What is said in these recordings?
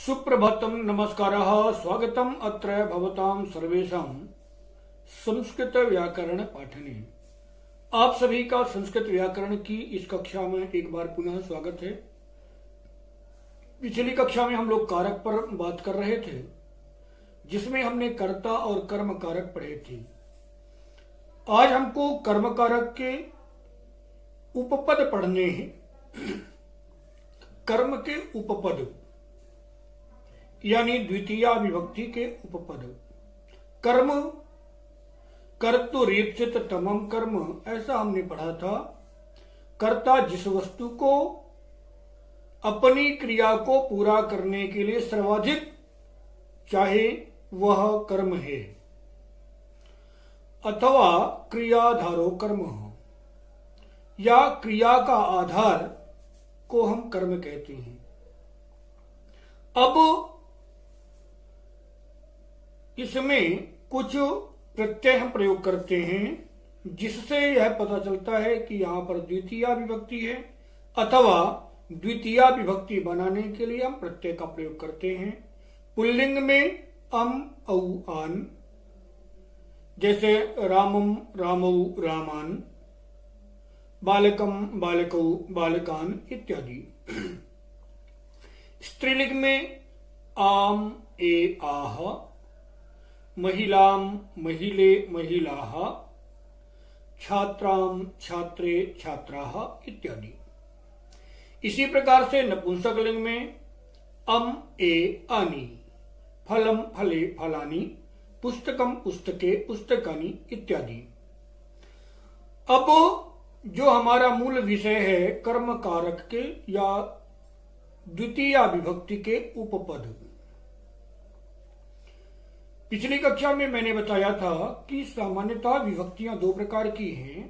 सुप्रभातम नमस्कारः स्वागतम अत्र भवतां सर्वेषां संस्कृत व्याकरण पाठने। आप सभी का संस्कृत व्याकरण की इस कक्षा में एक बार पुनः स्वागत है। पिछली कक्षा में हम लोग कारक पर बात कर रहे थे, जिसमें हमने कर्ता और कर्म कारक पढ़े थे। आज हमको कर्म कारक के उपपद पढ़ने हैं। कर्म के उपपद यानी द्वितीया विभक्ति के उपपद। कर्म कर्तुरीप्सित तमम कर्म, ऐसा हमने पढ़ा था। कर्ता जिस वस्तु को अपनी क्रिया को पूरा करने के लिए सर्वाधिक चाहे वह कर्म है, अथवा क्रियाधारो कर्म हो, या क्रिया का आधार को हम कर्म कहते हैं। अब इसमें कुछ प्रत्यय हम प्रयोग करते हैं, जिससे यह पता चलता है कि यहां पर द्वितीया विभक्ति है, अथवा द्वितीया विभक्ति बनाने के लिए हम प्रत्यय का प्रयोग करते हैं। पुल्लिंग में अम औ आन, जैसे रामम रामौ रामान, बालकम बालकौ बालकान इत्यादि। स्त्रीलिंग में आम ए आह, महिलाम महिले महिलाः, छात्राम छात्रे छात्राः इत्यादि। इसी प्रकार से नपुंसकलिंग में अम ए आनी, फलम फले फलानी, पुस्तकम पुस्तके पुस्तकानि इत्यादि। अब जो हमारा मूल विषय है कर्म कारक के या द्वितीया विभक्ति के उपपद। पिछली कक्षा में मैंने बताया था कि सामान्यतः विभक्तियां दो प्रकार की हैं।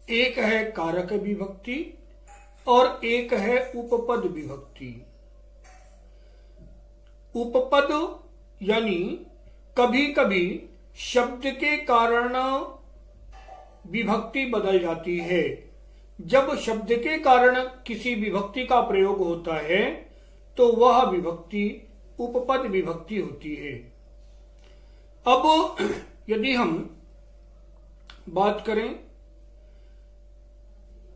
एक है कारक विभक्ति और एक है उपपद विभक्ति। उपपद यानी कभी कभी शब्द के कारण विभक्ति बदल जाती है। जब शब्द के कारण किसी विभक्ति का प्रयोग होता है तो वह विभक्ति उपपद विभक्ति होती है। अब यदि हम बात करें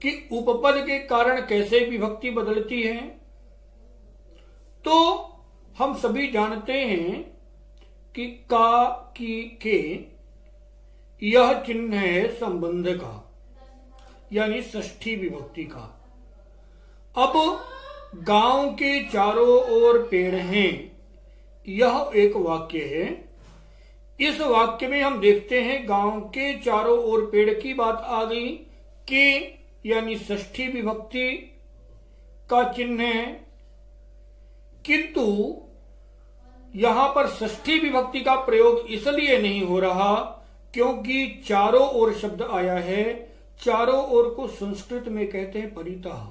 कि उपपद के कारण कैसे विभक्ति बदलती है, तो हम सभी जानते हैं कि का की के यह चिन्ह है संबंध का, यानी षष्ठी विभक्ति का। अब गांव के चारों ओर पेड़ हैं, यह एक वाक्य है। इस वाक्य में हम देखते हैं गांव के चारों ओर पेड़ की बात आ गई। के यानी षष्ठी विभक्ति का चिन्ह है, किंतु यहां पर षष्ठी विभक्ति का प्रयोग इसलिए नहीं हो रहा क्योंकि चारों ओर शब्द आया है। चारों ओर को संस्कृत में कहते हैं परितः।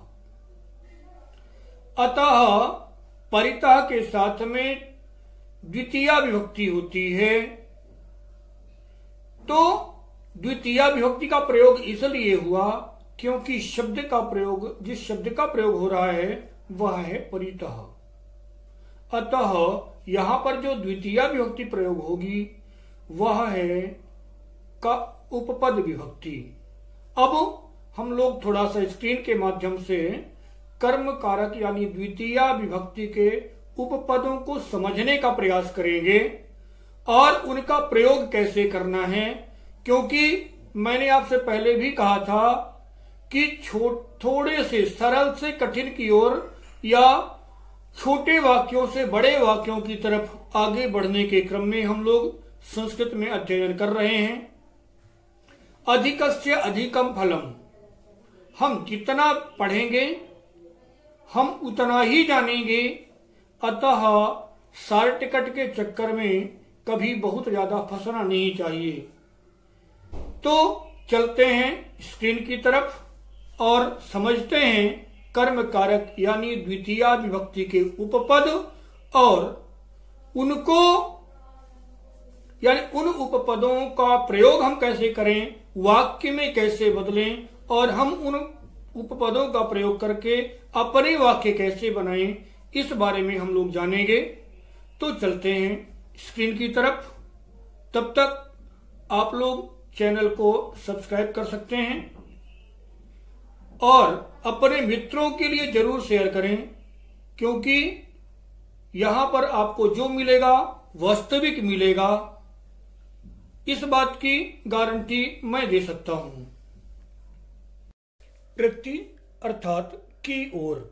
अतः परितः के साथ में द्वितीया विभक्ति होती है। तो द्वितीया विभक्ति का प्रयोग इसलिए हुआ क्योंकि शब्द का प्रयोग, जिस शब्द का प्रयोग हो रहा है वह है परितः। अतः यहां पर जो द्वितीया विभक्ति प्रयोग होगी वह है का उपपद विभक्ति। अब हम लोग थोड़ा सा स्क्रीन के माध्यम से कर्म कारक यानी द्वितीया विभक्ति के उपपदों को समझने का प्रयास करेंगे और उनका प्रयोग कैसे करना है, क्योंकि मैंने आपसे पहले भी कहा था कि थोड़े से सरल से कठिन की ओर या छोटे वाक्यों से बड़े वाक्यों की तरफ आगे बढ़ने के क्रम में हम लोग संस्कृत में अध्ययन कर रहे हैं। अधिकस्य अधिकम फलम, हम जितना पढ़ेंगे हम उतना ही जानेंगे। अतः शॉर्टकट के चक्कर में कभी बहुत ज्यादा फंसना नहीं चाहिए। तो चलते हैं स्क्रीन की तरफ और समझते हैं कर्म कारक यानी द्वितीया विभक्ति के उपपद और उनको यानी उन उपपदों का प्रयोग हम कैसे करें, वाक्य में कैसे बदलें और हम उन उपपदों का प्रयोग करके अपने वाक्य कैसे बनाएं, इस बारे में हम लोग जानेंगे। तो चलते हैं स्क्रीन की तरफ। तब तक आप लोग चैनल को सब्सक्राइब कर सकते हैं और अपने मित्रों के लिए जरूर शेयर करें, क्योंकि यहां पर आपको जो मिलेगा वास्तविक मिलेगा, इस बात की गारंटी मैं दे सकता हूं। प्रति अर्थात की ओर,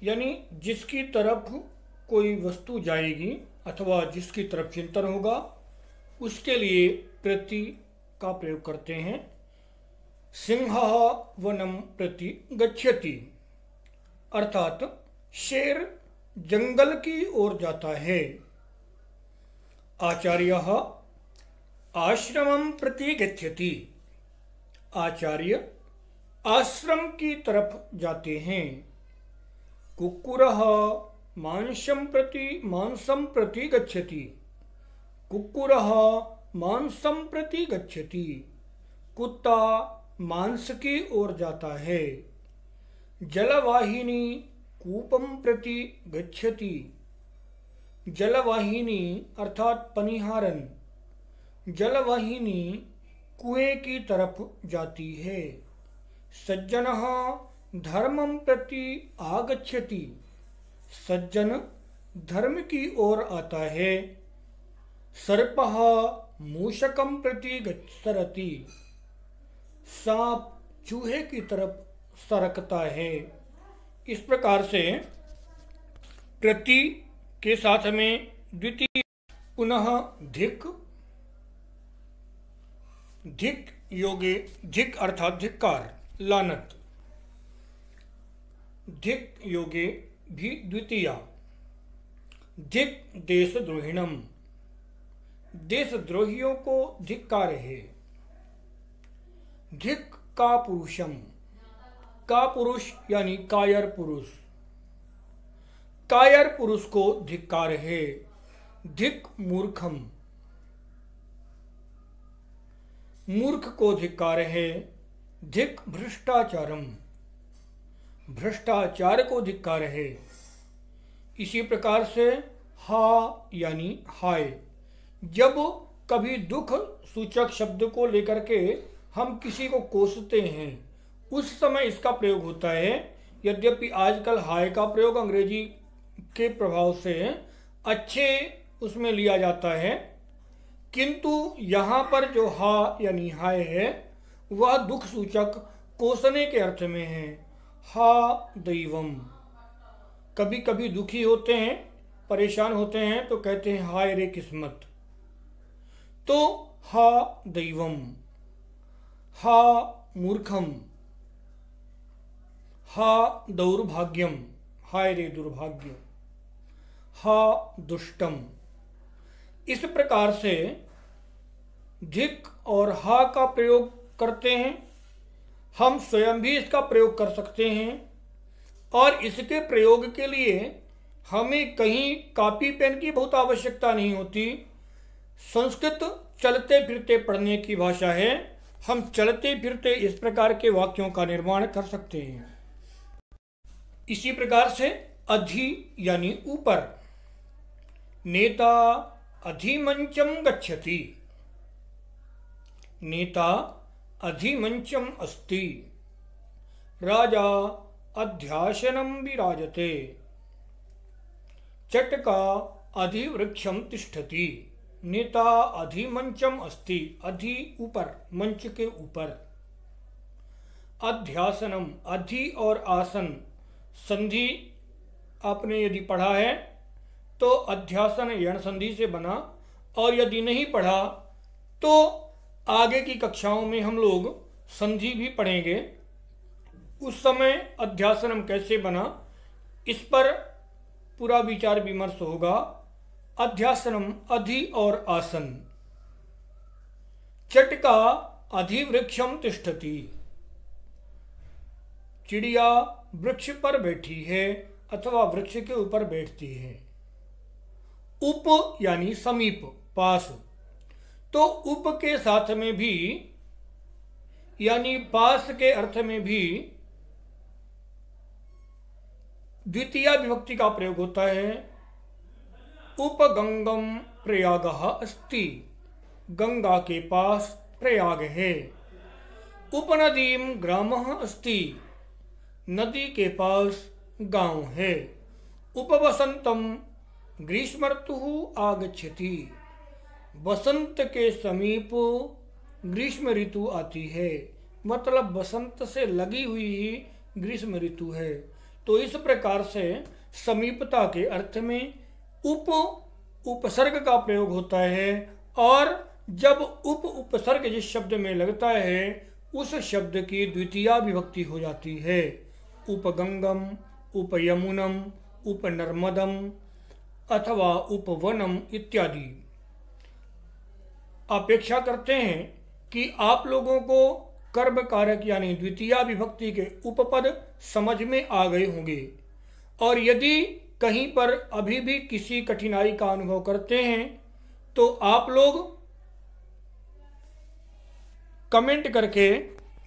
यानी जिसकी तरफ कोई वस्तु जाएगी अथवा जिसकी तरफ चिंतन होगा उसके लिए प्रति का प्रयोग करते हैं। सिंहः वनम प्रति गच्छति, अर्थात शेर जंगल की ओर जाता है। आचार्यः आश्रमं प्रति गच्छति, आचार्य आश्रम की तरफ जाते हैं। कुक्कुरः मांसं प्रति गच्छति, कुक्कुरः मांसं प्रति गच्छति, कुत्ता मांस की ओर जाता है। जलवाहिनी कूपं प्रति गच्छति, जलवाहिनी अर्थात पनिहारन, जलवाहिनी कुएं की तरफ जाती है। सज्जनः धर्मं प्रति आगच्छति, सज्जन धर्म की ओर आता है। सर्पः मूषकं प्रति सरति, सांप चूहे की तरफ सरकता है। इस प्रकार से प्रति के साथ में द्वितीय पुनः धिक, धिक योगे, धिक अर्थात धिक्कार, लानत, धिक योगे भी द्वितीया। धिक देशद्रोहिणम, देशद्रोहियों को धिक्कार है। धिक का पुरुषम, का पुरुष यानी कायर पुरुष, कायर पुरुष को धिक्कार है। धिक मूर्खम, मूर्ख को धिक्कार है। धिक भ्रष्टाचारम, भ्रष्टाचार को धिक्कार है। इसी प्रकार से हा यानी हाय, जब कभी दुख सूचक शब्द को लेकर के हम किसी को कोसते हैं उस समय इसका प्रयोग होता है। यद्यपि आजकल हाय का प्रयोग अंग्रेजी के प्रभाव से अच्छे उसमें लिया जाता है, किंतु यहाँ पर जो हा यानी हाय है वह दुख सूचक कोसने के अर्थ में है। हा दैवम, कभी कभी दुखी होते हैं, परेशान होते हैं तो कहते हैं हाय रे किस्मत, तो हा दैवम। हा मूर्खम, हा दौर्भाग्यम, हाय रे दुर्भाग्य। हा दुष्टम। इस प्रकार से धिक और हा का प्रयोग करते हैं। हम स्वयं भी इसका प्रयोग कर सकते हैं और इसके प्रयोग के लिए हमें कहीं कॉपी पेन की बहुत आवश्यकता नहीं होती। संस्कृत चलते फिरते पढ़ने की भाषा है। हम चलते फिरते इस प्रकार के वाक्यों का निर्माण कर सकते हैं। इसी प्रकार से अधि यानी ऊपर। नेता अधिमंचम गच्छति, नेता अधिमंचम अस्ति। राजा अध्यासनं विराजते, चटका अधिवृक्षम तिष्ठति। नेता अधिमंचम अस्ति, अधि ऊपर, मंच के ऊपर। अध्यासनम, अधि और आसन संधि आपने यदि पढ़ा है तो अध्यासन यण संधि से बना, और यदि नहीं पढ़ा तो आगे की कक्षाओं में हम लोग संधि भी पढ़ेंगे। उस समय अध्यासनम कैसे बना इस पर पूरा विचार विमर्श होगा। अध्यासनम अधि और आसन। चटका अधिवृक्षम तिष्ठति, चिड़िया वृक्ष पर बैठी है अथवा वृक्ष के ऊपर बैठती है। उप यानी समीप, पास। तो उप के साथ में भी यानी पास के अर्थ में भी द्वितीया विभक्ति का प्रयोग होता है। उपगंगम प्रयागः अस्ति, गंगा के पास प्रयाग है। उपनदीम ग्रामः अस्ति, नदी के पास गांव है। उपवसंतम ग्रीष्म ऋतुः आगच्छति, बसंत के समीप ग्रीष्म ऋतु आती है, मतलब बसंत से लगी हुई ही ग्रीष्म ऋतु है। तो इस प्रकार से समीपता के अर्थ में उपसर्ग का प्रयोग होता है, और जब उपसर्ग जिस शब्द में लगता है उस शब्द की द्वितीया विभक्ति हो जाती है। उपगंगम, उपयमुनम, उपनर्मदम अथवा उपवनम इत्यादि। अपेक्षा करते हैं कि आप लोगों को कर्म कारक यानी द्वितीया विभक्ति के उपपद समझ में आ गए होंगे, और यदि कहीं पर अभी भी किसी कठिनाई का अनुभव करते हैं तो आप लोग कमेंट करके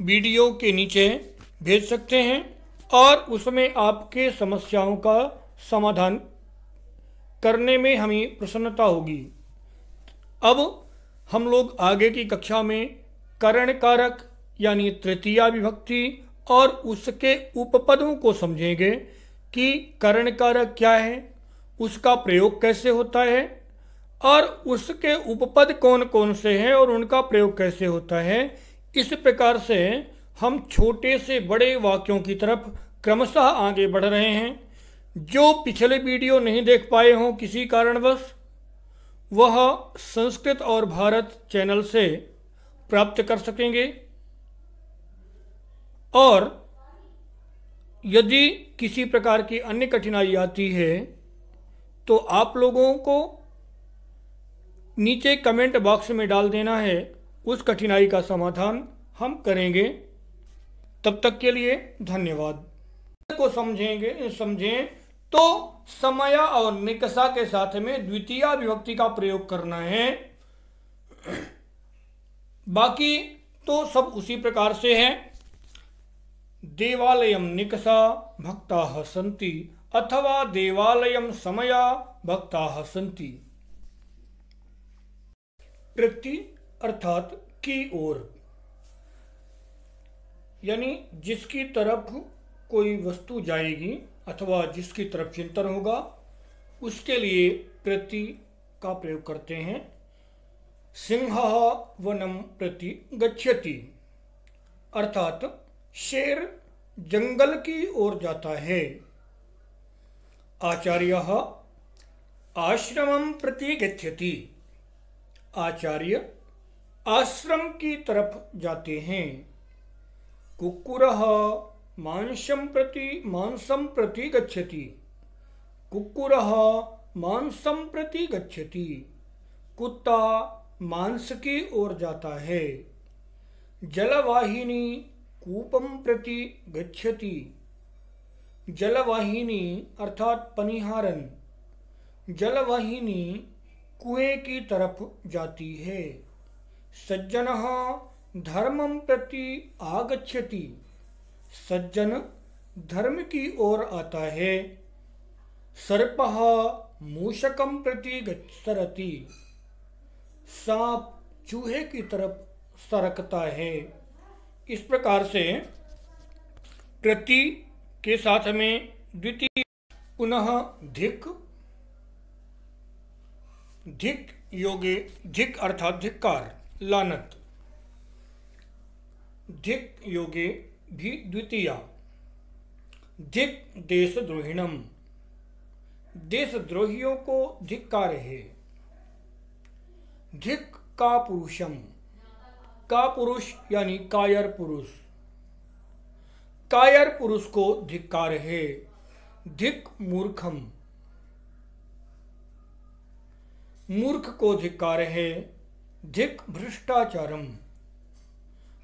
वीडियो के नीचे भेज सकते हैं, और उसमें आपके समस्याओं का समाधान करने में हमें प्रसन्नता होगी। अब हम लोग आगे की कक्षा में करण कारक यानी तृतीया विभक्ति और उसके उपपदों को समझेंगे कि करण कारक क्या है, उसका प्रयोग कैसे होता है, और उसके उपपद कौन कौन से हैं और उनका प्रयोग कैसे होता है। इस प्रकार से हम छोटे से बड़े वाक्यों की तरफ क्रमशः आगे बढ़ रहे हैं। जो पिछले वीडियो नहीं देख पाए हों किसी कारणवश, वह संस्कृत और भारत चैनल से प्राप्त कर सकेंगे, और यदि किसी प्रकार की अन्य कठिनाई आती है तो आप लोगों को नीचे कमेंट बॉक्स में डाल देना है, उस कठिनाई का समाधान हम करेंगे। तब तक के लिए धन्यवाद। को समझें तो समया और निकषा के साथ में द्वितीया विभक्ति का प्रयोग करना है। बाकी तो सब उसी प्रकार से है। देवालयम निकषा भक्ताः सन्ति अथवा देवालयम समया भक्ताः सन्ति। प्रति अर्थात की ओर, यानी जिसकी तरफ कोई वस्तु जाएगी अथवा जिसकी तरफ चिंतन होगा उसके लिए प्रति का प्रयोग करते हैं। सिंहः वनम प्रति गच्छति, अर्थात शेर जंगल की ओर जाता है। आचार्यः आश्रमं प्रति गच्छति, आचार्य आश्रम की तरफ जाते हैं। कुक्कुरः मांसं प्रति गच्छति, कुक्कुरः मांसं प्रति गच्छति, कुत्ता मांस की ओर जाता है। जलवाहिनी कूपं प्रति गच्छति, जलवाहिनी अर्थात पनिहारन, जलवाहिनी कुएं की तरफ जाती है। सज्जनः धर्मं प्रति आगच्छति, सज्जन धर्म की ओर आता है। सर्पः मूषकं प्रति सरति, सांप चूहे की तरफ सरकता है। इस प्रकार से प्रति के साथ में द्वितीय पुनः धिक, धिक योगे, धिक अर्थात धिक्कार लानत, धिक योगे भी द्वितीया। धिक देशद्रोहिणम, देशद्रोहियों को धिक्कार है। धिक का पुरुषम, का पुरुष यानी कायर पुरुष, कायर पुरुष को धिक्कार है। धिक मूर्खम, मूर्ख को धिक्कार है। धिक भ्रष्टाचारम,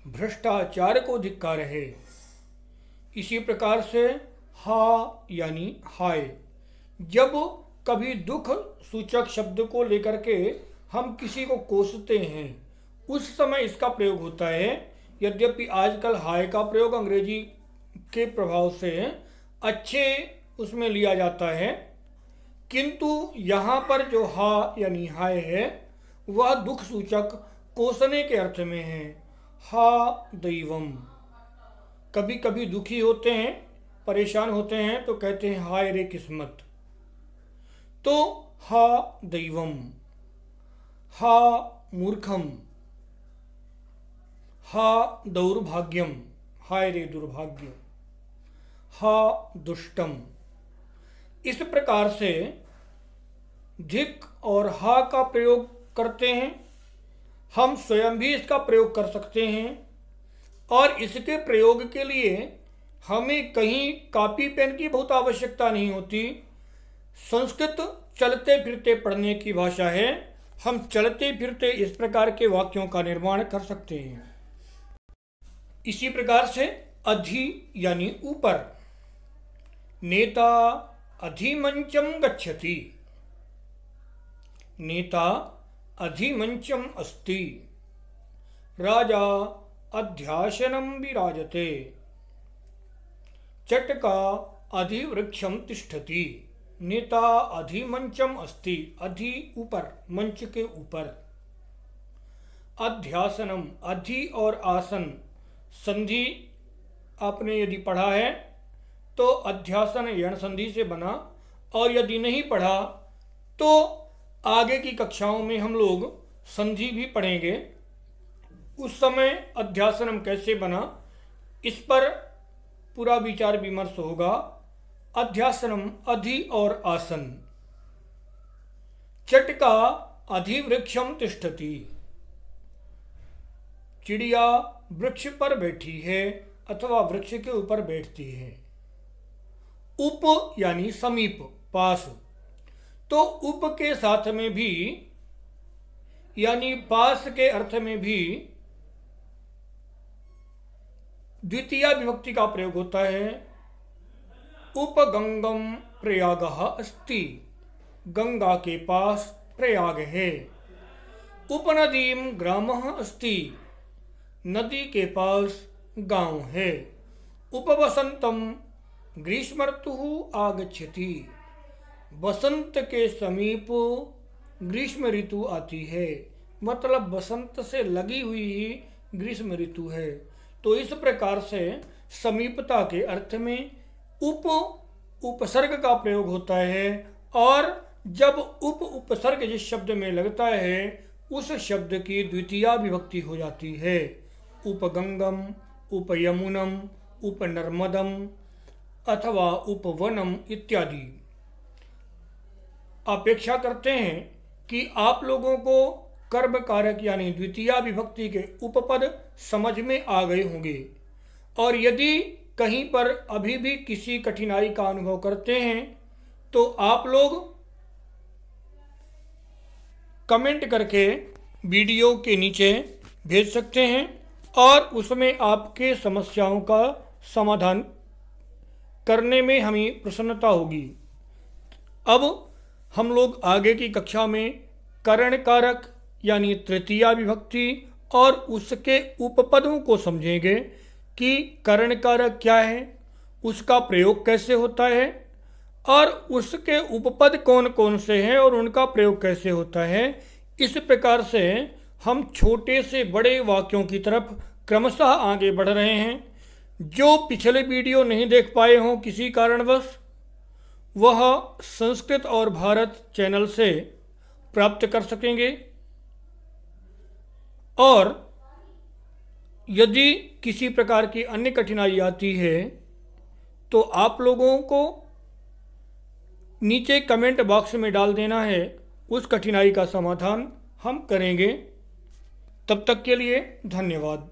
भ्रष्टाचार को धिक्कार है। इसी प्रकार से हा यानी हाय, जब कभी दुख सूचक शब्द को लेकर के हम किसी को कोसते हैं उस समय इसका प्रयोग होता है। यद्यपि आजकल हाय का प्रयोग अंग्रेजी के प्रभाव से अच्छे उसमें लिया जाता है, किंतु यहाँ पर जो हा यानी हाय है वह दुख सूचक कोसने के अर्थ में है। हा दैवम। कभी कभी दुखी होते हैं, परेशान होते हैं तो कहते हैं हाय रे किस्मत। तो हा दैवम, हा मूर्खम, हा दौर्भाग्यम, हाय रे दुर्भाग्य, हा दुष्टम। इस प्रकार से धिक और हा का प्रयोग करते हैं। हम स्वयं भी इसका प्रयोग कर सकते हैं और इसके प्रयोग के लिए हमें कहीं कॉपी पेन की बहुत आवश्यकता नहीं होती। संस्कृत चलते फिरते पढ़ने की भाषा है। हम चलते फिरते इस प्रकार के वाक्यों का निर्माण कर सकते हैं। इसी प्रकार से अधि यानी ऊपर। नेता अधिमंचम गच्छति, नेता अधिमंचम अस्ति, राजा अध्यासनं विराजते, चटका अधिवृक्षम तिष्ठति। नेता अधिमंचम अस्ति, अधि ऊपर, मंच के ऊपर। अध्यासनम, अधि और आसन संधि आपने यदि पढ़ा है तो अध्यासन यण संधि से बना, और यदि नहीं पढ़ा तो आगे की कक्षाओं में हम लोग संधि भी पढ़ेंगे। उस समय अध्यासनम कैसे बना इस पर पूरा विचार विमर्श होगा। अध्यासनम अधि और आसन। चटका अधिवृक्षम तिष्ठति, चिड़िया वृक्ष पर बैठी है अथवा वृक्ष के ऊपर बैठती है। उप यानी समीप, पास। तो उप के साथ में भी यानी पास के अर्थ में भी द्वितीया विभक्ति का प्रयोग होता है। उपगंगम प्रयागः अस्ति, गंगा के पास प्रयाग है। उपनदीम ग्रामः अस्ति, नदी के पास गांव है। उपवसंतम ग्रीष्म ऋतुः आगच्छति, बसंत के समीप ग्रीष्म ऋतु आती है। मतलब बसंत से लगी हुई ही ग्रीष्म ऋतु है। तो इस प्रकार से समीपता के अर्थ में उपसर्ग का प्रयोग होता है, और जब उपसर्ग जिस शब्द में लगता है उस शब्द की द्वितीया विभक्ति हो जाती है। उपगंगम, उपयमुनम, उपनर्मदम अथवा उपवनम इत्यादि। अपेक्षा करते हैं कि आप लोगों को कर्म कारक यानी द्वितीया विभक्ति के उपपद समझ में आ गए होंगे, और यदि कहीं पर अभी भी किसी कठिनाई का अनुभव करते हैं तो आप लोग कमेंट करके वीडियो के नीचे भेज सकते हैं और उसमें आपके समस्याओं का समाधान करने में हमें प्रसन्नता होगी। अब हम लोग आगे की कक्षा में करण कारक यानी तृतीया विभक्ति और उसके उपपदों को समझेंगे कि करण कारक क्या है, उसका प्रयोग कैसे होता है और उसके उपपद कौन कौन से हैं और उनका प्रयोग कैसे होता है। इस प्रकार से हम छोटे से बड़े वाक्यों की तरफ क्रमशः आगे बढ़ रहे हैं। जो पिछले वीडियो नहीं देख पाए हों किसी कारणवश, वह संस्कृत और भारत चैनल से प्राप्त कर सकेंगे। और यदि किसी प्रकार की अन्य कठिनाई आती है तो आप लोगों को नीचे कमेंट बॉक्स में डाल देना है, उस कठिनाई का समाधान हम करेंगे। तब तक के लिए धन्यवाद।